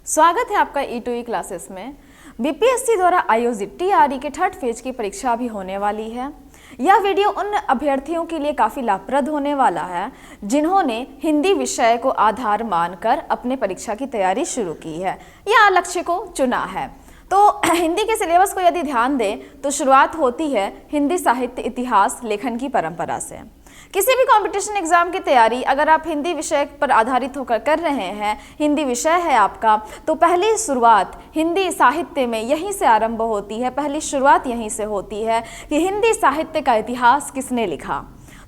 स्वागत है आपका E2E क्लासेस में। बीपीएससी द्वारा आयोजित टीआरई के थर्ड फेज की परीक्षा भी होने वाली है। यह वीडियो उन अभ्यर्थियों के लिए काफ़ी लाभप्रद होने वाला है जिन्होंने हिंदी विषय को आधार मानकर अपने परीक्षा की तैयारी शुरू की है या लक्ष्य को चुना है। तो हिंदी के सिलेबस को यदि ध्यान दें तो शुरुआत होती है हिंदी साहित्य इतिहास लेखन की परंपरा से। किसी भी कंपटीशन एग्जाम की तैयारी अगर आप हिंदी विषय पर आधारित होकर कर रहे हैं, हिंदी विषय है आपका, तो पहली शुरुआत हिंदी साहित्य में यहीं से आरंभ होती है। पहली शुरुआत यहीं से होती है कि हिंदी साहित्य का इतिहास किसने लिखा।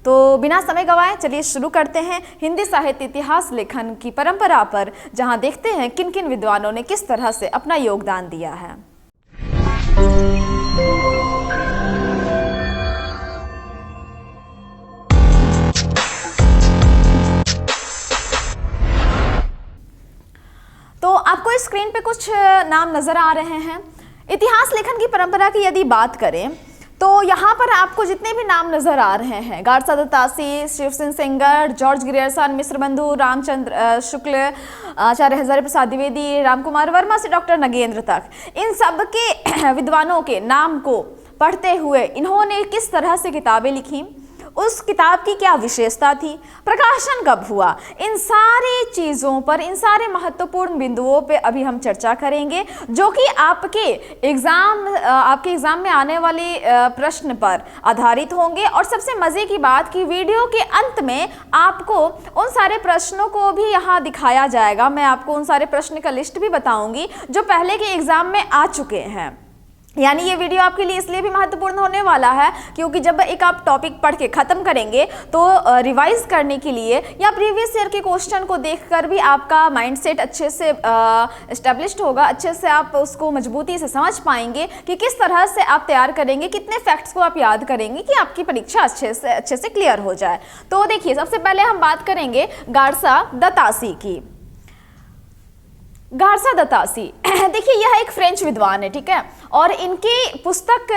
तो बिना समय गंवाए चलिए शुरू करते हैं हिंदी साहित्य इतिहास लेखन की परंपरा पर, जहां देखते हैं किन किन विद्वानों ने किस तरह से अपना योगदान दिया है। तो आपको इस स्क्रीन पे कुछ नाम नजर आ रहे हैं। इतिहास लेखन की परंपरा की यदि बात करें तो यहाँ पर आपको जितने भी नाम नजर आ रहे हैं, Garcin de Tassy, Shiv Singh Sengar, George Grierson, Mishra Bandhu, Ramchandra शुक्ल, आचार्य हजारी प्रसाद द्विवेदी, रामकुमार वर्मा से डॉक्टर नगेंद्र तक, इन सब के विद्वानों के नाम को पढ़ते हुए इन्होंने किस तरह से किताबें लिखी, उस किताब की क्या विशेषता थी, प्रकाशन कब हुआ, इन सारी चीज़ों पर, इन सारे महत्वपूर्ण बिंदुओं पे अभी हम चर्चा करेंगे, जो कि आपके एग्ज़ाम में आने वाले प्रश्न पर आधारित होंगे। और सबसे मज़े की बात कि वीडियो के अंत में आपको उन सारे प्रश्नों को भी यहाँ दिखाया जाएगा। मैं आपको उन सारे प्रश्न का लिस्ट भी बताऊँगी जो पहले के एग्ज़ाम में आ चुके हैं। यानी ये वीडियो आपके लिए इसलिए भी महत्वपूर्ण होने वाला है क्योंकि जब एक आप टॉपिक पढ़ के ख़त्म करेंगे तो रिवाइज करने के लिए या प्रीवियस ईयर के क्वेश्चन को देखकर भी आपका माइंडसेट अच्छे से एस्टेब्लिश्ड होगा, अच्छे से आप उसको मजबूती से समझ पाएंगे कि किस तरह से आप तैयार करेंगे, कितने फैक्ट्स को आप याद करेंगे कि आपकी परीक्षा अच्छे से क्लियर हो जाए। तो देखिए, सबसे पहले हम बात करेंगे गारसा दत्तासी की। गारसा दत्तासी देखिए, यह एक फ्रेंच विद्वान है, ठीक है, और इनकी पुस्तक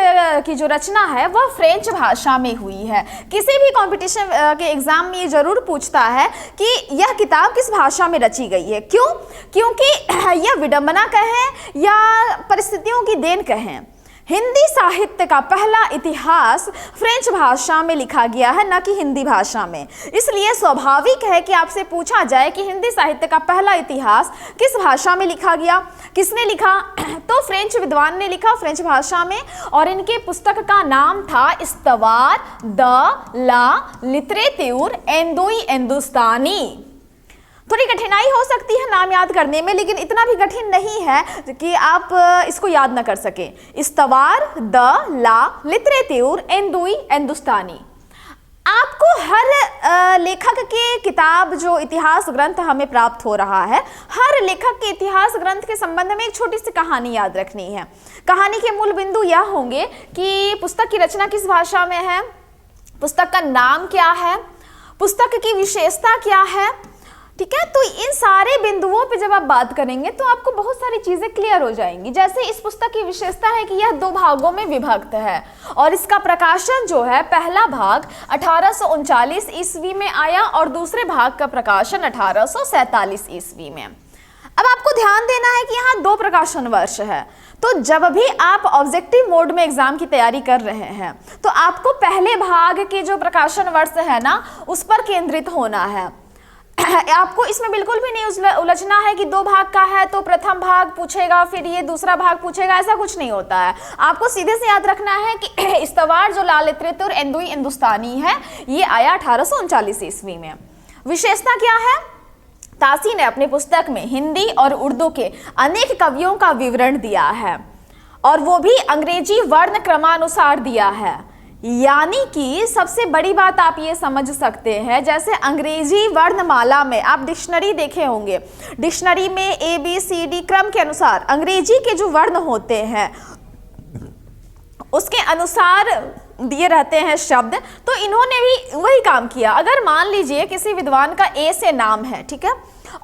की जो रचना है वह फ्रेंच भाषा में हुई है। किसी भी कंपटीशन के एग्जाम में ये जरूर पूछता है कि यह किताब किस भाषा में रची गई है। क्यों? क्योंकि यह विडंबना कहें या परिस्थितियों की देन कहें, हिंदी साहित्य का पहला इतिहास फ्रेंच भाषा में लिखा गया है, न कि हिंदी भाषा में। इसलिए स्वाभाविक है कि आपसे पूछा जाए कि हिंदी साहित्य का पहला इतिहास किस भाषा में लिखा गया, किसने लिखा, तो फ्रेंच विद्वान ने लिखा फ्रेंच भाषा में। और इनके पुस्तक का नाम था इस्तवार द ला लिटरेचर हिंदुस्तानी। थोड़ी कठिनाई हो सकती है नाम याद करने में, लेकिन इतना भी कठिन नहीं है कि आप इसको याद न कर सकें। इस्तवार द ला लिटरेचर हिंदुस्तानी। आपको हर लेखक के किताब जो इतिहास ग्रंथ हमें प्राप्त हो रहा है, हर लेखक के इतिहास ग्रंथ के संबंध में एक छोटी सी कहानी याद रखनी है। कहानी के मूल बिंदु यह होंगे कि पुस्तक की रचना किस भाषा में है, पुस्तक का नाम क्या है, पुस्तक की विशेषता क्या है, ठीक है। तो इन सारे बिंदुओं पे जब आप बात करेंगे तो आपको बहुत सारी चीजें क्लियर हो जाएंगी। जैसे इस पुस्तक की विशेषता है कि यह 2 भागों में विभक्त है और इसका प्रकाशन जो है, पहला भाग 1839 ईस्वी में आया और दूसरे भाग का प्रकाशन 1847 ईस्वी में। अब आपको ध्यान देना है कि यहाँ 2 प्रकाशन वर्ष है। तो जब भी आप ऑब्जेक्टिव मोड में एग्जाम की तैयारी कर रहे हैं तो आपको पहले भाग के जो प्रकाशन वर्ष है ना, उस पर केंद्रित होना है। आपको इसमें बिल्कुल भी नहीं उलझना है कि 2 भाग का है तो प्रथम भाग पूछेगा फिर ये दूसरा भाग पूछेगा, ऐसा कुछ नहीं होता है। आपको सीधे से याद रखना है कि इस्तवार जो ला लिटरेचर हिंदुस्तानी है, ये आया 1839 ईस्वी में। विशेषता क्या है? तासी ने अपनी पुस्तक में हिंदी और उर्दू के अनेक कवियों का विवरण दिया है और वो भी अंग्रेजी वर्ण क्रमानुसार दिया है। यानी कि सबसे बड़ी बात आप ये समझ सकते हैं, जैसे अंग्रेजी वर्णमाला में आप डिक्शनरी देखे होंगे, डिक्शनरी में ABCD क्रम के अनुसार अंग्रेजी के जो वर्ण होते हैं उसके अनुसार दिए रहते हैं शब्द। तो इन्होंने भी वही काम किया। अगर मान लीजिए किसी विद्वान का A से नाम है, ठीक है,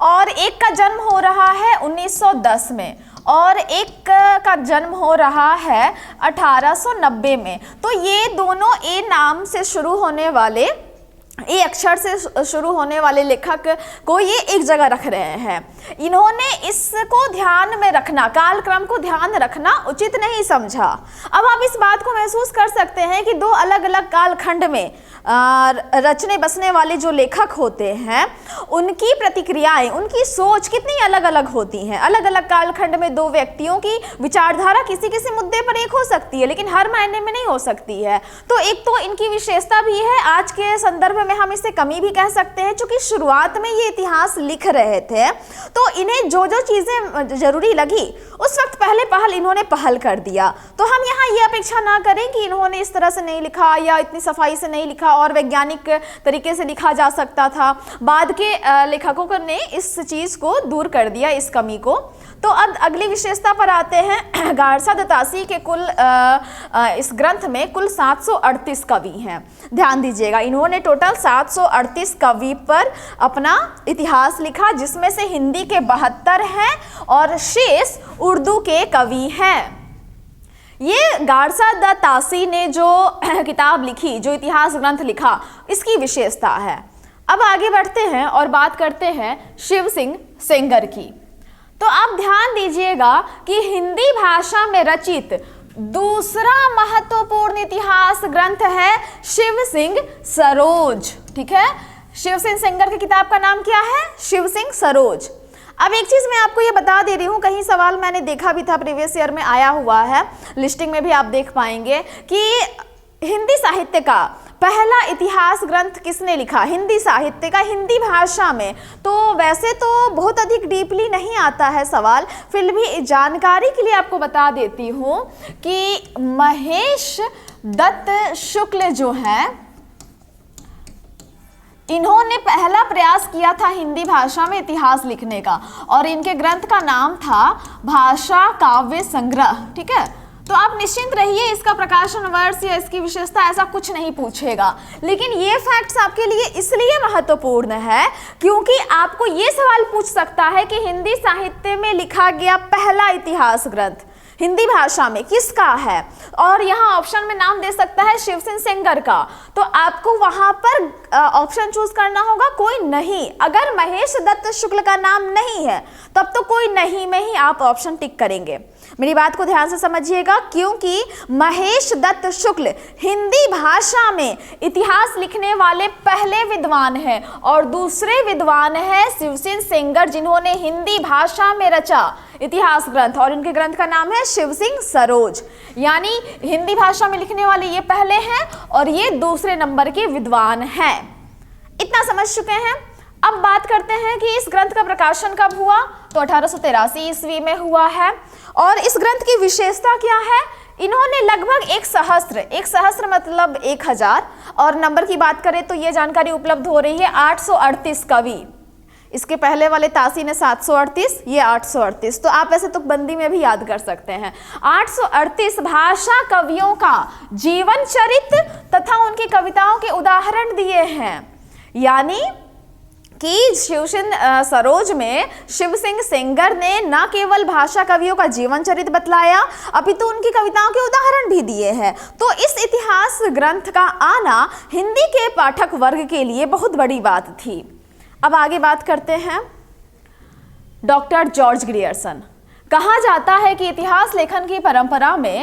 और एक का जन्म हो रहा है 1910 में और एक का जन्म हो रहा है 1890 में, तो ये दोनों ए नाम से शुरू होने वाले ए अक्षर से शुरू होने वाले लेखक को ये एक जगह रख रहे हैं। इन्होंने इसको ध्यान में रखना, कालक्रम को ध्यान रखना उचित नहीं समझा। अब आप इस बात को महसूस कर सकते हैं कि दो अलग अलग कालखंड में रचने बसने वाले जो लेखक होते हैं उनकी प्रतिक्रियाएं, उनकी सोच कितनी अलग अलग होती हैं। अलग अलग कालखंड में दो व्यक्तियों की विचारधारा किसी किसी मुद्दे पर एक हो सकती है, लेकिन हर मायने में नहीं हो सकती है। तो एक तो इनकी विशेषता भी है, आज के संदर्भ में हम इसे कमी भी कह सकते हैं, क्योंकि शुरुआत में ये इतिहास लिख रहे थे तो इन्हें जो जो चीजें जरूरी लगी उस वक्त पहल इन्होंने पहल कर दिया। तो हम यहाँ ये अपेक्षा ना करें कि इन्होंने इस तरह से नहीं लिखा या इतनी सफाई से नहीं लिखा और वैज्ञानिक तरीके से लिखा जा सकता था। बाद के लेखकों ने इस चीज को दूर कर दिया, इस कमी को। तो अब अगली विशेषता पर आते हैं। गारसा दत्तासी के कुल इस ग्रंथ में कुल 738 कवि हैं। ध्यान दीजिएगा, इन्होंने टोटल 738 कवि पर अपना इतिहास लिखा, जिसमें से हिंदी के 72 हैं और शेष उर्दू के कवि हैं। ये गारसा दत्तासी ने जो किताब लिखी, जो इतिहास ग्रंथ लिखा, इसकी विशेषता है। अब आगे बढ़ते हैं और बात करते हैं शिव सिंह सेंगर की। तो आप ध्यान दीजिएगा कि हिंदी भाषा में रचित दूसरा महत्वपूर्ण इतिहास ग्रंथ है शिव सिंह सरोज। ठीक है, शिव सिंह सेंगर की किताब का नाम क्या है? शिव सिंह सरोज। अब एक चीज मैं आपको ये बता दे रही हूँ, कहीं सवाल मैंने देखा भी था, प्रीवियस ईयर में आया हुआ है, लिस्टिंग में भी आप देख पाएंगे कि हिंदी साहित्य का पहला इतिहास ग्रंथ किसने लिखा, हिंदी साहित्य का, हिंदी भाषा में। तो वैसे तो बहुत अधिक डीपली नहीं आता है सवाल, फिर भी जानकारी के लिए आपको बता देती हूँ कि महेश दत्त शुक्ल जो है, इन्होंने पहला प्रयास किया था हिंदी भाषा में इतिहास लिखने का, और इनके ग्रंथ का नाम था भाषा काव्य संग्रह। ठीक है, तो आप निश्चिंत रहिए, इसका प्रकाशन वर्ष या इसकी विशेषता ऐसा कुछ नहीं पूछेगा। लेकिन ये फैक्ट्स आपके लिए इसलिए महत्वपूर्ण है क्योंकि आपको ये सवाल पूछ सकता है कि हिंदी साहित्य में लिखा गया पहला इतिहास ग्रंथ हिंदी भाषा में किसका है, और यहाँ ऑप्शन में नाम दे सकता है शिव सिंह सेंगर का। तो आपको वहां पर ऑप्शन चूज करना होगा कोई नहीं। अगर महेश दत्त शुक्ल का नाम नहीं है तब तो कोई नहीं में ही आप ऑप्शन टिक करेंगे। मेरी बात को ध्यान से समझिएगा, क्योंकि महेश दत्त शुक्ल हिंदी भाषा में इतिहास लिखने वाले पहले विद्वान हैं, और दूसरे विद्वान हैं शिव सिंह सेंगर, जिन्होंने हिंदी भाषा में रचा इतिहास ग्रंथ, और इनके ग्रंथ का नाम है शिव सिंह सरोज। यानी हिंदी भाषा में लिखने वाले ये पहले हैं और ये दूसरे नंबर के विद्वान हैं। इतना समझ चुके हैं। अब बात करते हैं कि इस ग्रंथ का प्रकाशन कब हुआ। तो 1883 ईस्वी में हुआ है। और इस ग्रंथ की विशेषता क्या है? इन्होंने लगभग एक सहस्र मतलब 1000, और नंबर की बात करें तो ये जानकारी उपलब्ध हो रही है 838 कवि। इसके पहले वाले तासी ने 738, ये 838, तो आप ऐसे तुकबंदी में भी याद कर सकते हैं। 838 भाषा कवियों का जीवन चरित्र तथा उनकी कविताओं के उदाहरण दिए हैं। यानी कि शिव सिंह सरोज में शिव सिंह सेंगर ने न केवल भाषा कवियों का जीवन चरित्र बतलाया, अपितु उनकी कविताओं के उदाहरण भी दिए हैं। तो इस इतिहास ग्रंथ का आना हिंदी के पाठक वर्ग के लिए बहुत बड़ी बात थी। अब आगे बात करते हैं डॉक्टर जॉर्ज ग्रियर्सन। कहा जाता है कि इतिहास लेखन की परंपरा में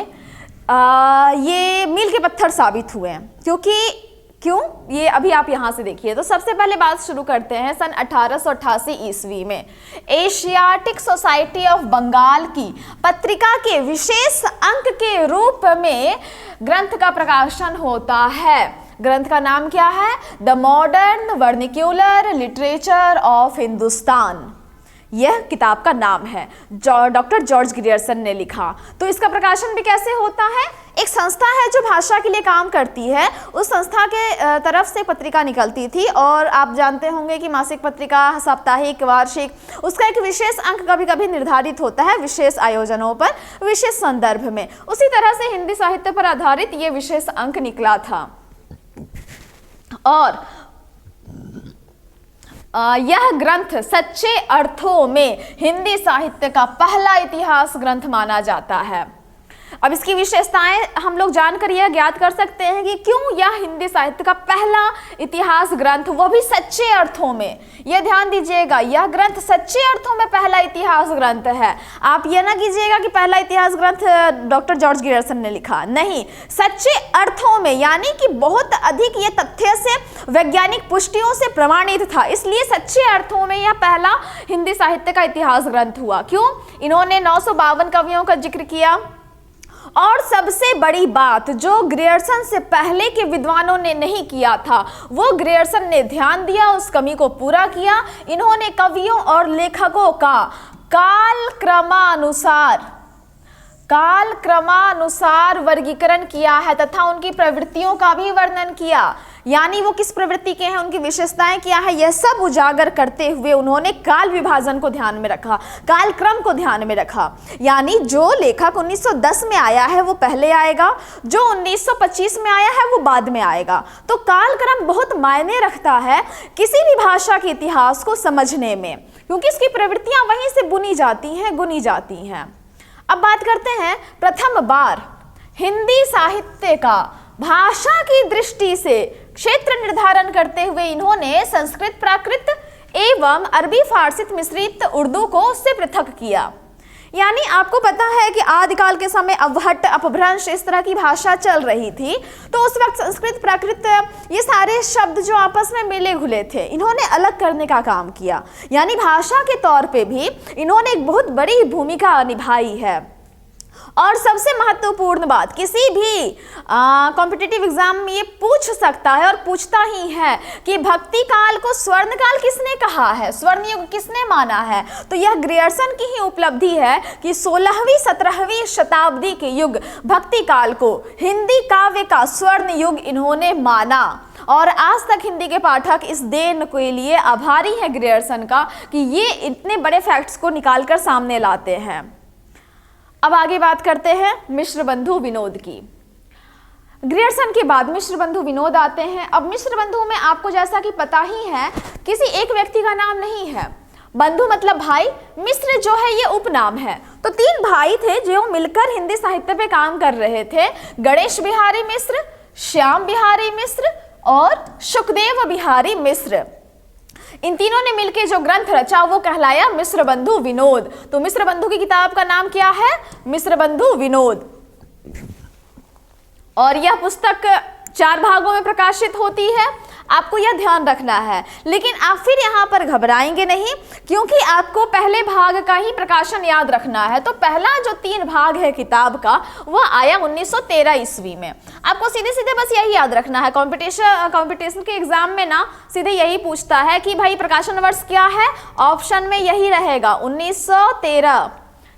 ये मील के पत्थर साबित हुए हैं। क्यों ये अभी आप यहाँ से देखिए। तो सबसे पहले बात शुरू करते हैं सन 1888 ईस्वी में एशियाटिक सोसाइटी ऑफ बंगाल की पत्रिका के विशेष अंक के रूप में ग्रंथ का प्रकाशन होता है। ग्रंथ का नाम क्या है? The modern vernacular literature of Hindustan, यह किताब का नाम है। डॉक्टर जॉर्ज ग्रियर्सन ने लिखा। तो इसका प्रकाशन भी कैसे होता है? एक संस्था है जो भाषा के लिए काम करती है, उस संस्था के तरफ से पत्रिका निकलती थी, और आप जानते होंगे कि मासिक पत्रिका, साप्ताहिक, वार्षिक, उसका एक विशेष अंक कभी कभी निर्धारित होता है विशेष आयोजनों पर, विशेष संदर्भ में। उसी तरह से हिंदी साहित्य पर आधारित ये विशेष अंक निकला था, और यह ग्रंथ सच्चे अर्थों में हिंदी साहित्य का पहला इतिहास ग्रंथ माना जाता है। अब इसकी विशेषताएं हम लोग जानकर यह ज्ञात कर सकते हैं कि क्यों यह हिंदी साहित्य का पहला इतिहास ग्रंथ, वो भी सच्चे अर्थों में, यह ध्यान दीजिएगा, यह ग्रंथ सच्चे अर्थों में पहला इतिहास ग्रंथ है। आप यह ना कीजिएगा कि पहला इतिहास ग्रंथ डॉक्टर जॉर्ज ग्रियर्सन ने लिखा, नहीं, सच्चे अर्थों में, यानी कि बहुत अधिक ये तथ्य से, वैज्ञानिक पुष्टियों से प्रमाणित था, इसलिए सच्चे अर्थों में यह पहला हिंदी साहित्य का इतिहास ग्रंथ हुआ। क्यों? इन्होंने 952 कवियों का जिक्र किया, और सबसे बड़ी बात जो ग्रियर्सन से पहले के विद्वानों ने नहीं किया था, वो ग्रियर्सन ने ध्यान दिया, उस कमी को पूरा किया। इन्होंने कवियों और लेखकों का काल क्रमानुसार वर्गीकरण किया है तथा उनकी प्रवृत्तियों का भी वर्णन किया, यानी वो किस प्रवृत्ति के हैं, उनकी विशेषताएं क्या है, यह सब उजागर करते हुए उन्होंने काल विभाजन को ध्यान में रखा, काल क्रम को ध्यान में रखा। यानी जो लेखक 1910 में आया है वो पहले आएगा, जो 1925 में आया है वो बाद में आएगा। तो काल क्रम बहुत मायने रखता है किसी भी भाषा के इतिहास को समझने में, क्योंकि इसकी प्रवृत्तियां वहीं से बुनी जाती हैं, गुनी जाती हैं। अब बात करते हैं, प्रथम बार हिंदी साहित्य का भाषा की दृष्टि से क्षेत्र निर्धारण करते हुए इन्होंने संस्कृत, प्राकृत एवं अरबी फारसी मिश्रित उर्दू को उससे पृथक किया। यानी आपको पता है कि आदिकाल के समय अवहट्ट, अपभ्रंश, इस तरह की भाषा चल रही थी, तो उस वक्त संस्कृत, प्राकृत, ये सारे शब्द जो आपस में मिले घुले थे, इन्होंने अलग करने का काम किया। यानी भाषा के तौर पे भी इन्होंने एक बहुत बड़ी भूमिका निभाई है। और सबसे महत्वपूर्ण बात, किसी भी कॉम्पिटिटिव एग्जाम में ये पूछ सकता है और पूछता ही है कि भक्ति काल को स्वर्ण काल किसने कहा है, स्वर्ण युग किसने माना है, तो यह ग्रियर्सन की ही उपलब्धि है कि 16वीं 17वीं शताब्दी के युग भक्ति काल को हिंदी काव्य का स्वर्ण युग इन्होंने माना। और आज तक हिंदी के पाठक इस देन के लिए आभारी है ग्रियर्सन का कि ये इतने बड़े फैक्ट्स को निकालकर सामने लाते हैं। अब आगे बात करते हैं मिश्र बंधु विनोद की। ग्रियर्सन के बाद मिश्र बंधु विनोद आते हैं। अब मिश्र बंधु में आपको जैसा कि पता ही है, किसी एक व्यक्ति का नाम नहीं है, बंधु मतलब भाई, मिश्र जो है ये उपनाम है। तो 3 भाई थे जो मिलकर हिंदी साहित्य पे काम कर रहे थे, गणेश बिहारी मिश्र, श्याम बिहारी मिश्र और शुकदेव बिहारी मिश्र। इन तीनों ने मिलकर जो ग्रंथ रचा वो कहलाया मिश्र बंधु विनोद। तो मिश्र बंधु की किताब का नाम क्या है? मिश्र बंधु विनोद। और यह पुस्तक 4 भागों में प्रकाशित होती है, आपको यह ध्यान रखना है। लेकिन आप फिर यहाँ पर घबराएंगे नहीं, क्योंकि आपको पहले भाग का ही प्रकाशन याद रखना है। तो पहला जो 3 भाग है किताब का वह आया 1913 ईस्वी में। आपको सीधे सीधे बस यही याद रखना है। कंपटीशन के एग्जाम में ना सीधे यही पूछता है कि भाई प्रकाशन वर्ष क्या है, ऑप्शन में यही रहेगा 1913,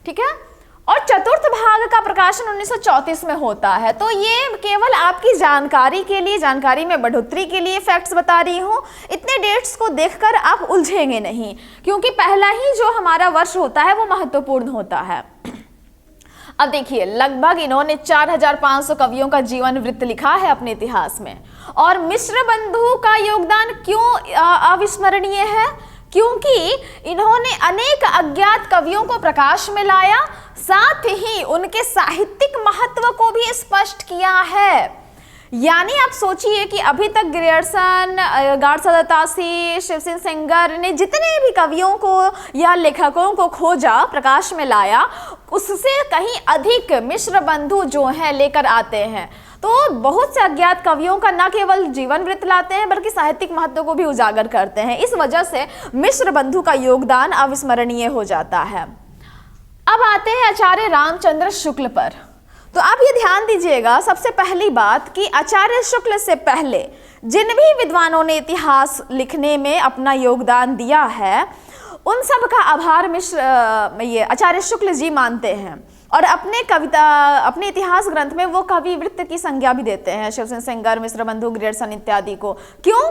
ठीक है। और चतुर्थ भाग का प्रकाशन 1934 में होता है। तो ये केवल आपकी जानकारी के लिए, जानकारी में बढ़ोतरी के लिए फैक्ट्स बता रही हूँ। इतने डेट्स को देखकर आप उलझेंगे नहीं, क्योंकि पहला ही जो हमारा वर्ष होता है वो महत्वपूर्ण होता है। अब देखिए, लगभग इन्होंने 4500 कवियों का जीवन वृत्त लिखा है अपने इतिहास में। और मिश्र बंधु का योगदान क्यों अविस्मरणीय है? क्योंकि इन्होंने अनेक अज्ञात कवियों को प्रकाश में लाया, साथ ही उनके साहित्यिक महत्व को भी स्पष्ट किया है। यानी आप सोचिए कि अभी तक ग्रियर्सन, गाडसा दत्तासी, शिवसेन सेंगर ने जितने भी कवियों को या लेखकों को खोजा, प्रकाश में लाया, उससे कहीं अधिक मिश्र बंधु जो हैं लेकर आते हैं। तो बहुत से अज्ञात कवियों का न केवल जीवन वृत्त लाते हैं बल्कि साहित्यिक महत्व को भी उजागर करते हैं। इस वजह से मिश्र बंधु का योगदान अविस्मरणीय हो जाता है। अब आते हैं आचार्य रामचंद्र शुक्ल पर। तो आप ये ध्यान दीजिएगा, सबसे पहली बात कि आचार्य शुक्ल से पहले जिन भी विद्वानों ने इतिहास लिखने में अपना योगदान दिया है, उन सब का आभार ये आचार्य शुक्ल जी मानते हैं। और अपने इतिहास ग्रंथ में वो कवि वृत्त की संज्ञा भी देते हैं, शिवसेन सेंगर, मिश्र बंधु, ग्रियर्सन इत्यादि को। क्यों?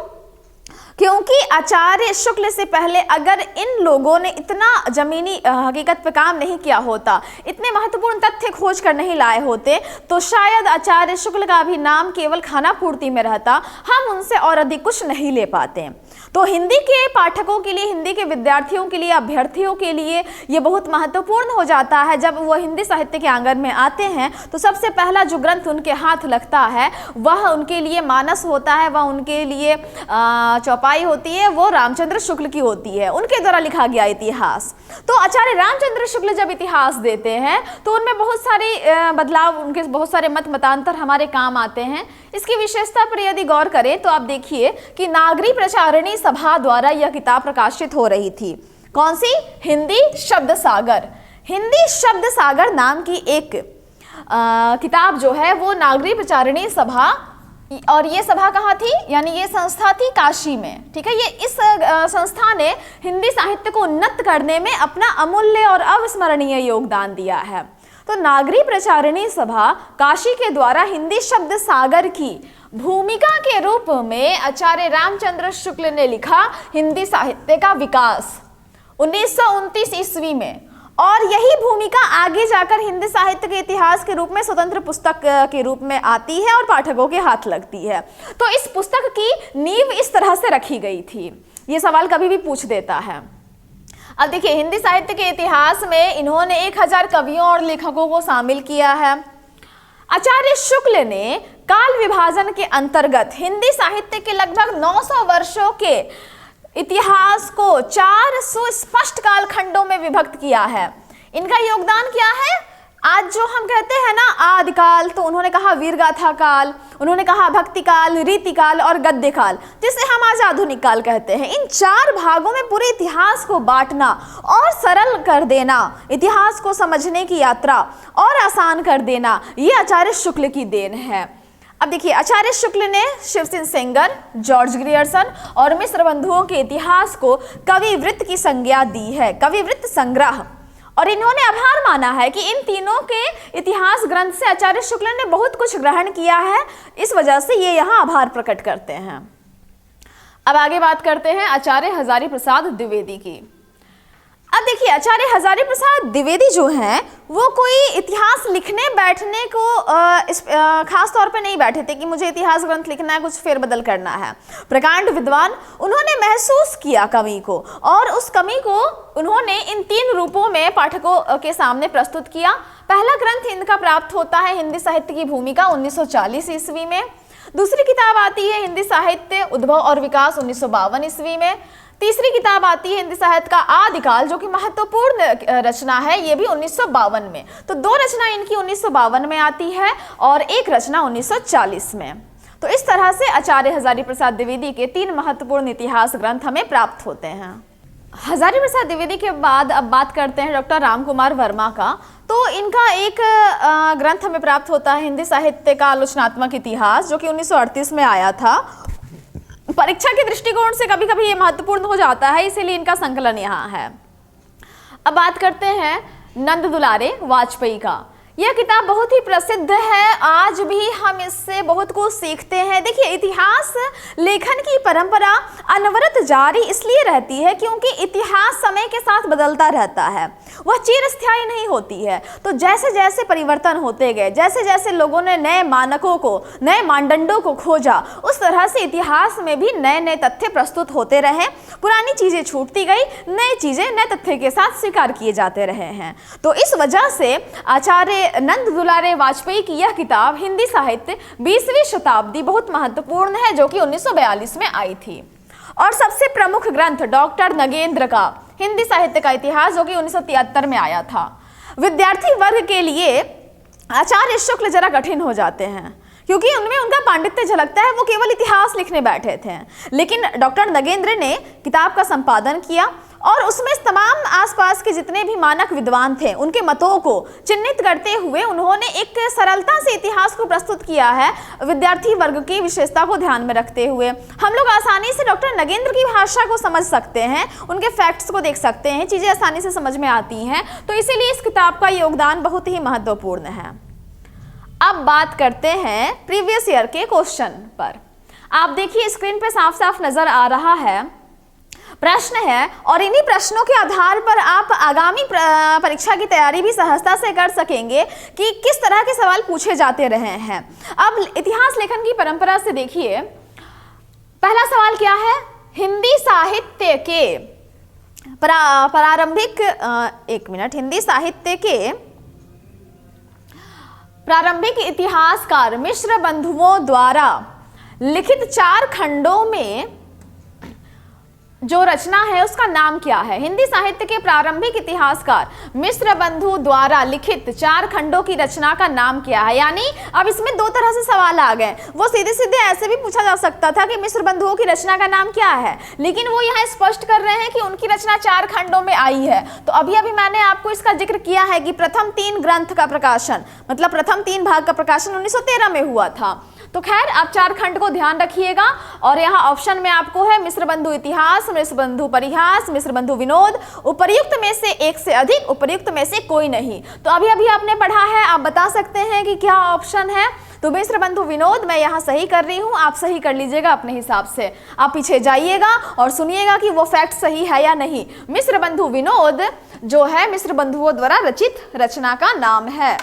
क्योंकि आचार्य शुक्ल से पहले अगर इन लोगों ने इतना जमीनी हकीकत पे काम नहीं किया होता, इतने महत्वपूर्ण तथ्य खोज कर नहीं लाए होते, तो शायद आचार्य शुक्ल का भी नाम केवल खाना पूर्ति में रहता, हम उनसे और अधिक कुछ नहीं ले पाते। तो हिंदी के पाठकों के लिए, हिंदी के विद्यार्थियों के लिए, अभ्यर्थियों के लिए ये बहुत महत्वपूर्ण हो जाता है। जब वो हिंदी साहित्य के आंगन में आते हैं तो सबसे पहला जो ग्रंथ उनके हाथ लगता है वह उनके लिए मानस होता है, वह उनके लिए चौपाई होती है, वो रामचंद्र शुक्ल की होती है, उनके द्वारा लिखा गया इतिहास। तो आचार्य रामचंद्र शुक्ल जब इतिहास देते हैं तो उनमें बहुत सारे बदलाव, उनके बहुत सारे मत मतांतर हमारे काम आते हैं। इसकी विशेषता पर यदि गौर करें तो आप देखिए कि नागरी प्रचारिणी सभा द्वारा यह किताब प्रकाशित हो रही थी। कौन सी? हिंदी शब्द सागर। हिंदी शब्द सागर नाम की एक किताब जो है वो नागरी प्रचारिणी सभा, और ये सभा कहाँ थी, यानी ये संस्था थी काशी में। ठीक है, ये इस संस्था ने हिंदी साहित्य को उन्नत करने में अपना अमूल्य और अविस्मरणीय योगदान दिया है। तो नागरी प्रचारिणी सभा काशी के द्वारा हिंदी शब्द सागर की भूमिका के रूप में आचार्य रामचंद्र शुक्ल ने लिखा हिंदी साहित्य का विकास 1929 ईस्वी में, और यही भूमिका आगे जाकर हिंदी साहित्य के इतिहास के रूप में स्वतंत्र पुस्तक के रूप में आती है और पाठकों के हाथ लगती है। तो इस पुस्तक की नींव इस तरह से रखी गई थी। ये सवाल कभी भी पूछ देता है। अब देखिए, हिंदी साहित्य के इतिहास में इन्होंने 1000 कवियों और लेखकों को शामिल किया है। आचार्य शुक्ल ने काल विभाजन के अंतर्गत हिंदी साहित्य के लगभग 900 वर्षों के इतिहास को 4 सुस्पष्ट कालखंडों में विभक्त किया है। इनका योगदान क्या है? आज जो हम कहते हैं ना आदिकाल, तो उन्होंने कहा वीरगाथा काल, उन्होंने कहा भक्ति काल, रीति काल और गद्य काल, जिसे हम आज आधुनिक काल कहते हैं। इन 4 भागों में पूरे इतिहास को बांटना और सरल कर देना, इतिहास को समझने की यात्रा और आसान कर देना, ये आचार्य शुक्ल की देन है। अब देखिए, आचार्य शुक्ल ने शिवसिंह सेंगर, जॉर्ज ग्रियर्सन और मिश्र बंधुओं के इतिहास को कविवृत्त की संज्ञा दी है, कविवृत्त संग्रह। और इन्होंने आभार माना है कि इन तीनों के इतिहास ग्रंथ से आचार्य शुक्ल ने बहुत कुछ ग्रहण किया है, इस वजह से ये यहाँ आभार प्रकट करते हैं। अब आगे बात करते हैं आचार्य हजारी प्रसाद द्विवेदी की। अब देखिए, आचार्य हजारी प्रसाद द्विवेदी जो हैं वो कोई इतिहास लिखने बैठने को खास तौर पे नहीं बैठे थे कि मुझे इतिहास ग्रंथ लिखना है, कुछ फेरबदल करना है। प्रकांड विद्वान, उन्होंने महसूस किया कमी को, और उस कमी को उन्होंने इन 3 रूपों में पाठकों के सामने प्रस्तुत किया। पहला ग्रंथ इनका प्राप्त होता है हिंदी साहित्य की भूमिका 1940 ईस्वी में। दूसरी किताब आती है हिंदी साहित्य उद्भव और विकास 1952 ईस्वी में। तीसरी किताब आती है हिंदी साहित्य का आदिकाल, जो कि महत्वपूर्ण रचना है, ये भी 1952 में। तो 2 रचना इनकी 1952 में आती है और एक रचना 1940 में। तो इस तरह से आचार्य हजारी प्रसाद द्विवेदी के 3 महत्वपूर्ण इतिहास ग्रंथ हमें प्राप्त होते हैं। हजारी प्रसाद द्विवेदी के बाद अब बात करते हैं डॉक्टर रामकुमार वर्मा का। तो इनका एक ग्रंथ हमें प्राप्त होता है हिंदी साहित्य का आलोचनात्मक इतिहास, जो कि 1938 में आया था। परीक्षा के दृष्टिकोण से कभी कभी ये महत्वपूर्ण हो जाता है, इसीलिए इनका संकलन यहाँ है। अब बात करते हैं नंद दुलारे वाजपेयी का। यह किताब बहुत ही प्रसिद्ध है, आज भी हम इससे बहुत कुछ सीखते हैं। देखिए, इतिहास लेखन की परंपरा अनवरत जारी इसलिए रहती है क्योंकि इतिहास समय के साथ बदलता रहता है, वह चिरस्थायी नहीं होती है। तो जैसे जैसे परिवर्तन होते गए, जैसे जैसे लोगों ने नए मानकों को, नए मानदंडों को खोजा, उस तरह से इतिहास में भी नए नए तथ्य प्रस्तुत होते रहे। पुरानी चीजें छूटती गई, नई चीजें नए तथ्य के साथ स्वीकार किए जाते रहे हैं। तो इस वजह से आचार्य नंद दुलारे वाजपेयी की यह किताब हिंदी साहित्य 20वीं शताब्दी बहुत महत्वपूर्ण है, जो कि 1942 में आई थी। और सबसे प्रमुख ग्रंथ डॉक्टर नगेंद्र का हिंदी साहित्य का इतिहास, जो कि 1973 में आया था। विद्यार्थी वर्ग के लिए आचार्य शुक्ल जरा कठिन हो जाते हैं क्योंकि उनमें उनका पांडित्य झलकता है, वो केवल इतिहास लिखने बैठे थे। लेकिन डॉक्टर नगेंद्र ने किताब का संपादन किया और उसमें तमाम आसपास के जितने भी मानक विद्वान थे उनके मतों को चिन्हित करते हुए उन्होंने एक सरलता से इतिहास को प्रस्तुत किया है, विद्यार्थी वर्ग की विशेषता को ध्यान में रखते हुए। हम लोग आसानी से डॉक्टर नगेंद्र की भाषा को समझ सकते हैं, उनके फैक्ट्स को देख सकते हैं, चीज़ें आसानी से समझ में आती हैं। तो इसीलिए इस किताब का योगदान बहुत ही महत्वपूर्ण है। अब बात करते हैं प्रीवियस ईयर के क्वेश्चन पर। आप देखिए, स्क्रीन पे साफ साफ नजर आ रहा है प्रश्न है, और इन्हीं प्रश्नों के आधार पर आप आगामी परीक्षा की तैयारी भी सहजता से कर सकेंगे कि किस तरह के सवाल पूछे जाते रहे हैं। अब इतिहास लेखन की परंपरा से देखिए, पहला सवाल क्या है? हिंदी साहित्य के प्रारंभिक हिंदी साहित्य के प्रारंभिक इतिहासकार मिश्र बंधुओं द्वारा लिखित 4 खंडों में जो रचना है उसका नाम क्या है? हिंदी साहित्य के प्रारंभिक इतिहासकार मिश्र बंधु द्वारा लिखित 4 खंडों की रचना का नाम क्या है? यानी अब इसमें 2 तरह से सवाल आ गए। वो सीधे सीधे ऐसे भी पूछा जा सकता था कि मिश्र बंधुओं की रचना का नाम क्या है, लेकिन वो यहाँ स्पष्ट कर रहे हैं कि उनकी रचना 4 खंडों में आई है। तो अभी अभी मैंने आपको इसका जिक्र किया है कि प्रथम 3 ग्रंथ का प्रकाशन, मतलब प्रथम 3 भाग का प्रकाशन 1913 में हुआ था। तो खैर आप 4 खंड को ध्यान रखिएगा, और यहाँ ऑप्शन में आपको है मिश्र बंधु इतिहास, मिश्र बंधु परिहास, मिश्र बंधु विनोद, उपर्युक्त में से एक से अधिक, उपर्युक्त में से कोई नहीं। तो अभी अभी आपने पढ़ा है, आप बता सकते हैं कि क्या ऑप्शन है? तो मिश्र बंधु विनोद मैं यहाँ सही कर रही हूँ, आप सही कर लीजिएगा अपने हिसाब से। आप पीछे जाइएगा और सुनिएगा कि वो फैक्ट सही है या नहीं। मिश्र बंधु विनोद जो है मिश्र बंधुओं द्वारा रचित रचना का नाम है।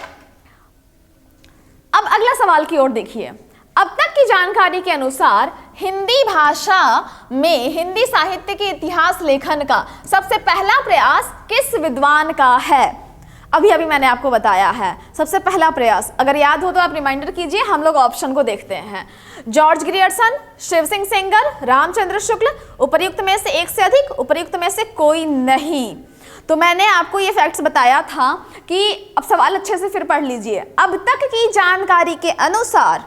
अब अगला सवाल की ओर देखिए। अब तक की जानकारी के अनुसार हिंदी भाषा में हिंदी साहित्य के इतिहास लेखन का सबसे पहला प्रयास किस विद्वान का है? अभी अभी मैंने आपको बताया है सबसे पहला प्रयास, अगर याद हो तो आप रिमाइंडर कीजिए। हम लोग ऑप्शन को देखते हैं। जॉर्ज ग्रियर्सन, शिव सिंह सेंगर, रामचंद्र शुक्ल, उपर्युक्त में से एक से अधिक, उपर्युक्त में से कोई नहीं। तो मैंने आपको ये फैक्ट्स बताया था कि अब सवाल अच्छे से फिर पढ़ लीजिए। अब तक की जानकारी के अनुसार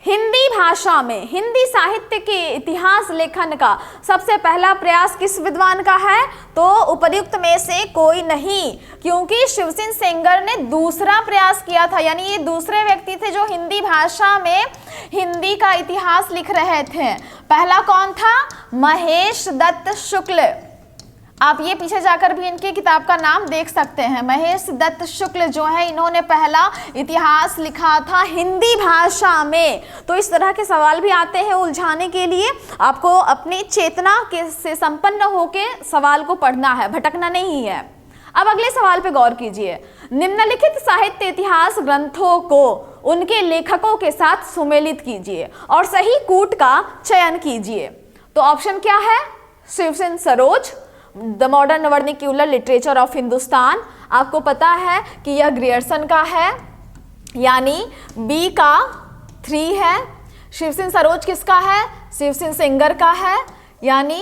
हिंदी भाषा में हिंदी साहित्य के इतिहास लेखन का सबसे पहला प्रयास किस विद्वान का है? तो उपर्युक्त में से कोई नहीं, क्योंकि शिव सिंह सेंगर ने दूसरा प्रयास किया था। यानी ये दूसरे व्यक्ति थे जो हिंदी भाषा में हिंदी का इतिहास लिख रहे थे। पहला कौन था? महेश दत्त शुक्ल। आप ये पीछे जाकर भी इनके किताब का नाम देख सकते हैं। महेश दत्त शुक्ल जो है, इन्होंने पहला इतिहास लिखा था हिंदी भाषा में। तो इस तरह के सवाल भी आते हैं उलझाने के लिए। आपको अपनी चेतना से संपन्न होकर सवाल को पढ़ना है, भटकना नहीं है। अब अगले सवाल पे गौर कीजिए। निम्नलिखित साहित्य इतिहास ग्रंथों को उनके लेखकों के साथ सुमेलित कीजिए और सही कूट का चयन कीजिए। तो ऑप्शन क्या है? Shiv Singh Saroj, the modern vernacular literature of Hindustan. आपको पता है कि यह ग्रियर्सन का है, यानी बी का 3 है। शिव सिंह सरोज किसका है? शिव सिंह सेंगर का है, यानी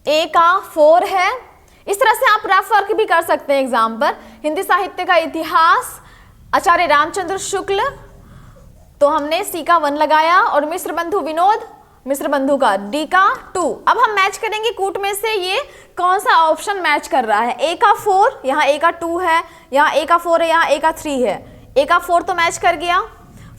ए का 4 है। इस तरह से आप रफ वर्क भी कर सकते हैं एग्जाम पर। हिंदी साहित्य का इतिहास आचार्य रामचंद्र शुक्ल, तो हमने सी का 1 लगाया, और मिश्र बंधु विनोद, मिश्र बंधु का डी का 2। अब हम मैच करेंगे कूट में से ये कौन सा ऑप्शन मैच कर रहा है। ए का 4, यहाँ ए का 2 है, यहाँ ए का 4 है, यहाँ ए का 3 है। ए का 4 तो मैच कर गया,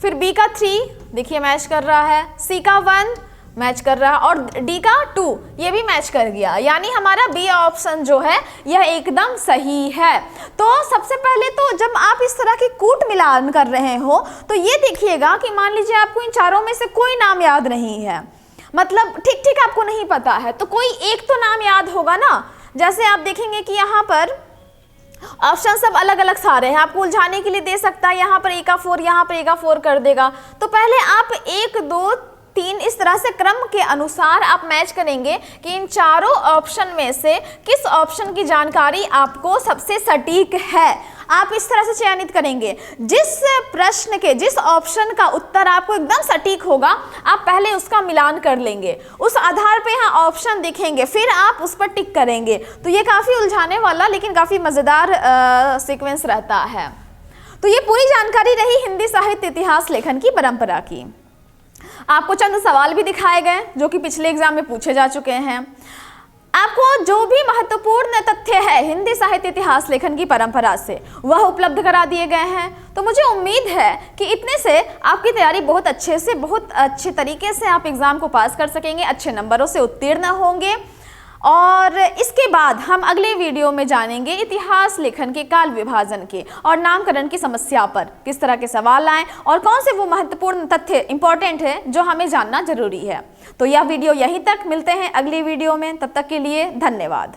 फिर बी का 3 देखिए मैच कर रहा है, सी का 1 मैच कर रहा है, और डी का 2 ये भी मैच कर गया। यानी हमारा बी ऑप्शन जो है यह एकदम सही है। तो सबसे पहले तो जब आप इस तरह की कूट मिलान कर रहे हो तो ये देखिएगा कि मान लीजिए आपको इन चारों में से कोई नाम याद नहीं है, मतलब ठीक ठीक आपको नहीं पता है, तो कोई एक तो नाम याद होगा ना। जैसे आप देखेंगे कि यहाँ पर ऑप्शन सब अलग अलग सारे हैं, आपको उलझाने के लिए दे सकता है। यहाँ पर ए का 4, यहाँ पर ए का 4 कर देगा। तो पहले आप 1, 2, 3 इस तरह से क्रम के अनुसार आप मैच करेंगे कि इन चारों ऑप्शन में से किस ऑप्शन की जानकारी आपको सबसे सटीक है। आप इस तरह से चयनित करेंगे। जिस प्रश्न के जिस ऑप्शन का उत्तर आपको एकदम सटीक होगा, आप पहले उसका मिलान कर लेंगे, उस आधार पे यहाँ ऑप्शन दिखेंगे, फिर आप उस पर टिक करेंगे। तो ये काफ़ी उलझाने वाला लेकिन काफ़ी मज़ेदार सीक्वेंस रहता है। तो ये पूरी जानकारी रही हिंदी साहित्य इतिहास लेखन की परंपरा की। आपको चंद सवाल भी दिखाए गए जो कि पिछले एग्जाम में पूछे जा चुके हैं। आपको जो भी महत्वपूर्ण तथ्य है हिंदी साहित्य इतिहास लेखन की परंपरा से वह उपलब्ध करा दिए गए हैं। तो मुझे उम्मीद है कि इतने से आपकी तैयारी बहुत अच्छे तरीके से आप एग्जाम को पास कर सकेंगे, अच्छे नंबरों से उत्तीर्ण होंगे। और इसके बाद हम अगले वीडियो में जानेंगे इतिहास लेखन के काल विभाजन के और नामकरण की समस्या पर किस तरह के सवाल आए और कौन से वो महत्वपूर्ण तथ्य इंपॉर्टेंट है जो हमें जानना जरूरी है। तो यह वीडियो यहीं तक, मिलते हैं अगली वीडियो में, तब तक के लिए धन्यवाद।